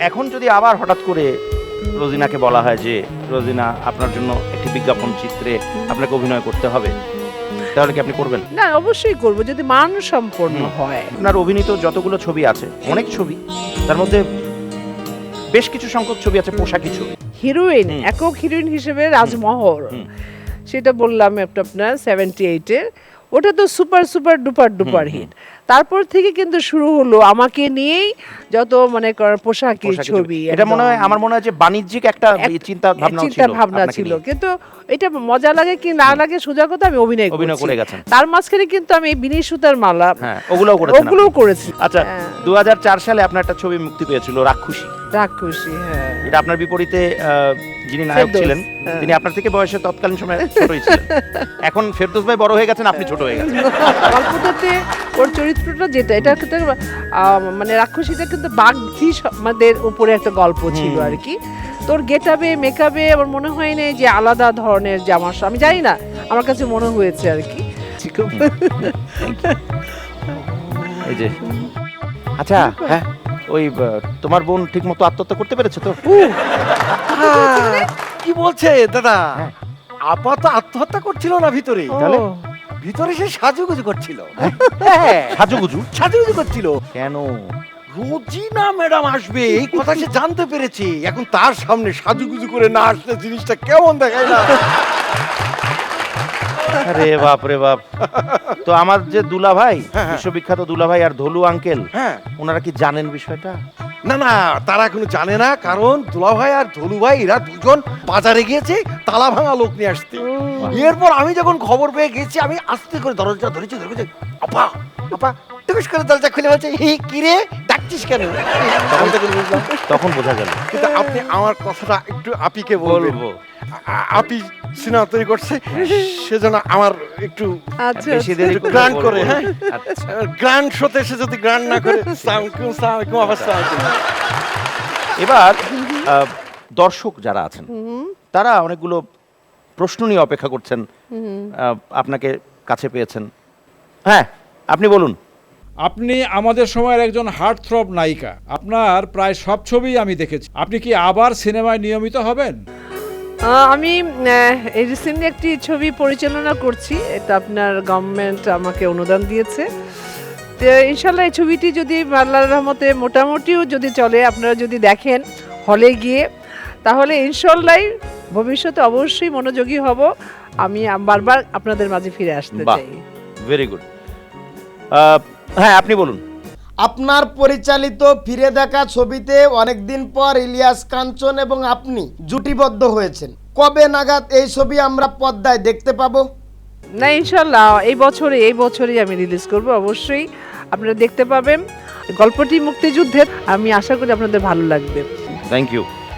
এখন যদি আবার হঠাৎ করে রোজিনাকে বলা হয় যে রোজিনা আপনার জন্য একটি বিজ্ঞাপন চিত্রে আপনাকে অভিনয় করতে হবে, তাহলে কি আপনি করবেন? না, অবশ্যই করব যদি মানসম্পন্ন হয়। আপনার অভিনীত যতগুলো ছবি আছে, অনেক ছবি, তার মধ্যে বেশ কিছু সংখ্যক ছবি আছে পোশাকি ছবি। হিরোইন, একক হিরোইন হিসেবে রাজমহল, সেটা বললাম আপনার 78-এর, ওটা তো super super duper duper hit. তারপর থেকে কিন্তু শুরু হলো আমাকে নিয়েই যত মনে করেন পোশাকি ছবি। এটা মনে হয়, আমার মনে হয় যে বাণিজ্যিক একটা চিন্তা ভাবনা ছিল, কিন্তু এটা মজা লাগে কি না লাগে সোজা কথা, আমি অভিনয় করে গেছেন। তার মাঝখানে কিন্তু আমি বিনি সুতার মালা, ওগুলোও করেছি। আচ্ছা, 2004 সালে আপনার একটা ছবি মুক্তি পেয়েছিল রাক্ষসী। হ্যাঁ, এটা আপনার বিপরীতে যিনি নায়ক ছিলেন তিনি আপনার থেকে বয়সে তৎকালীন সময় ছোটই ছিলেন। এখন ফেরদৌস ভাই বড় হয়ে গেছেন, আপনি ছোট হয়ে গেছেন। গল্পটাতে ওর চরিত্রটা যেটা, এটা কিন্তু মানে রাক্ষসীটা কিন্তু বাগধি আমাদের উপরে একটা গল্প ছিল আর কি। তোর গেটআপে মেকআপে আমার মনে হয় না যে আলাদা ধরনের জামা, আমি জানি না, আমার কাছে মনে হয়েছে আর কি। এই যে আচ্ছা, হ্যাঁ, ওই তোমার বোন ঠিকমতো আত্মহত্যা করতে পেরেছে তো? কি বলছে দাদা? আপা তো আত্মহত্যা করছিল না ভিতরে, তাহলে ভিতরে সে সাজুগুজু করছিল। সাজুগুজু করছিল কেন? রোজিনা ম্যাডাম আসবে এই কথা সে জানতে পেরেছে। এখন তার সামনে সাজুগুজু করে না আসলে জিনিসটা কেমন দেখায় না? আরে বাপ রে বাপ। তো আমার যে দুলা ভাই, বিশ্ববিখ্যাত দুলা ভাই আর ধলু আঙ্কেল, ওনারা কি জানেন বিষয়টা? না না, তারা এখনো জানে না, কারণ দুলা ভাই আর ধলু ভাই এরা দুজন বাজারে গিয়েছে তালা ভাঙা লোক নিয়ে আসতে। এরপর আমি যখন খবর পেয়ে গেছি, আমি আস্তে করে দরজা ধরেছি, আপা আপা টুকুস করে দরজা খুলে বলছে, হি কি রে ডাকছিস কেন? তখন বোঝা গেল। কিন্তু আপনি আমার কথাটা একটু আপিকে বলবো। আপি সিনেমা তৈরি করছে, সেজন্য আমার একটু বেশি দেরি গ্রান্ট করে, হ্যাঁ, গ্রান্ট শোতে সে যদি গ্রান্ট না করে। এবার দর্শক যারা আছেন তারা অনেকগুলো প্রশ্ন নিয়ে অপেক্ষা করছেন, আপনাকে কাছে পেয়েছেন। হ্যাঁ, আপনি বলুন। আপনি আমাদের সময়ের একজন হার্ট থ্রব নায়িকা, আপনার প্রায় সব ছবি আমি দেখেছি। আপনি কি আবার সিনেমায় নিয়মিত হবেন? আমি রিসেন্টলি একটি ছবি পরিচালনা করছি, এটা আপনার গভর্নমেন্ট আমাকে অনুদান দিয়েছে। তো ইনশাল্লাহ এই ছবিটি যদি আল্লাহর রহমতে মোটামুটিও যদি চলে, আপনারা যদি দেখেন হলে গিয়ে, তাহলে ইনশাল্লাহ ভবিষ্যতে অবশ্যই মনোযোগী হব। আমি বারবার আপনাদের মাঝে ফিরে আসতে চাই। Very good. হ্যাঁ, আপনি বলুন। আপনার পরিচালিত ফিরে দেখা ছবিতে অনেকদিন পর ইলিয়াস কাঞ্চন এবং আপনি জুটিবদ্ধ হয়েছেন। কবে নাগাদ এই ছবি আমরা পর্দায় দেখতে পাবো? না, ইনশাল্লাহ এই বছরই আমি রিলিজ করব, অবশ্যই আপনারা দেখতে পাবেন। গল্পটি মুক্তিযুদ্ধের, আমি আশা করি আপনাদের ভালো লাগবে। Thank you.